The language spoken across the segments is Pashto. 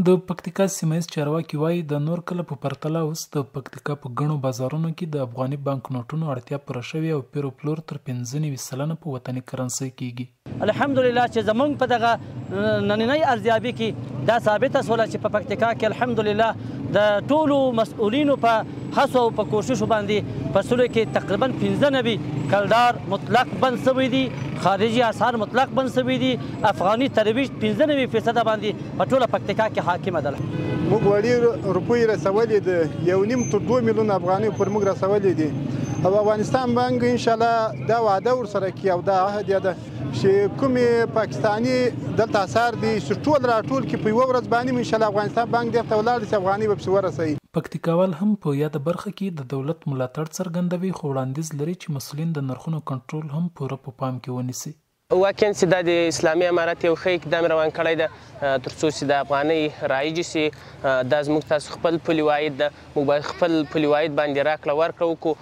د پکتیکا سیمه ییز چارواکي وایي د نور کله په پرتله اوس د پکتیکا په ګڼو بازارونو کې د افغاني بانک نوټونو اړتیا پوره شوې او پیر او پلور تر 95% په وطني کرنسۍ کېږي. الحمدلله چې زمونږ په دغه نننۍ ارزیابي کې دا ثابته شوله چې په پکتیکا کې الحمدلله د ټولو مسؤلینو په هڅو او په کوششو باندې په سلو کې تقریبا 95 کلدار مطلق بند شوي دي، خارجي اسعار مطلق بند شوي دي، افغاني ترویج 95% باندې په ټوله پکتیکا کې حاکمه ده. موږ وړي روپۍ رسولې ده 1.5 تر 2 میلیون افغانۍ پر موږ رسولې دي او افغانستان بانک انشاءالله دا وعده ورسره کوي او دا عهد یې ده چې کومې پاکستاني دلته اثار دي چې ټول راټول کړي په یوه ورځ باندې انشاءالله افغانستان بانک دې ته ولاړ شي افغانۍ به پسې ورسوي. پکتیکاوال هم په یاده برخه کې د دولت ملاتړ څرګندوي خو وړاندیز لري چې مسؤلین د نرخونو کنټرول هم پوره په پام کې ونیسي. واقعا چې دا د اسلامي امارت یو ښه اقدام روان کړی ده تر څو چې د افغانۍ رایجې شي. دا زموږ تاسو خپل پولي واحد ده، موږ باید خپل پولي واحد باندې راکړه ورکړه وکړو.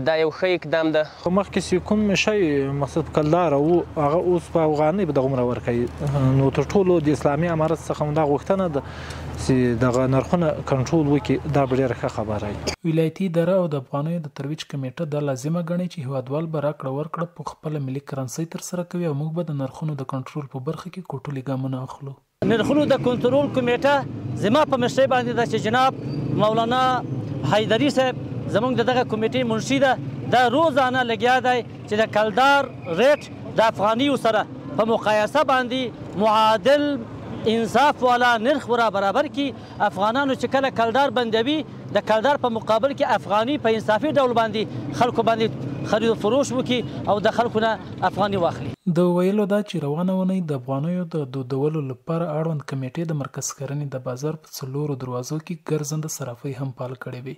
دا یو ښه اقدام ده. مخکې چې کوم شی مقصد کلدار و هغه اوس په افغانۍ به دغومره ورکوي، نو تر ټولو د اسلامي امارت څخه هم دا غوښتنه ده چې دغه نرخونه کنټرول وکړي. دا به ډېره ښه خبره وي. ولایتي اداره او د افغانیو د ترویج کمیټه دا لازمه ګڼي چې هیوادوال به راکړه ورکړه په خپله ملي کرنسۍ ترسره کوي او موږ به د نرخونو د کنټرول په برخه کې کوټلي ګامونه اخلو. نرخونو د کنټرول کمیټه زما په مشرۍ باندې ده چې جناب مولانا حیدري صاحب زموږ دغه کمیټې منشي ده، دا روزانه لګیا دی چې د کلدار ریټ د افغانیو سره په مقایسه باندې معادل انصاف والا نرخ ورا برابر کی. افغانانو چې کله کلدار بندوي د کلدار په مقابل کې افغاني په انصافي ډول باندې خلکو باندې خرید و فروش وکي او د خلکو نه افغاني واخلي. د ویلو دا چې روانه ونې د افغانیو د دودولو لپاره اړوند کمیټې د مرکز کرنې د بازار په 4 دروازو کې ګرځنده صرافۍ هم فعال کړې وي.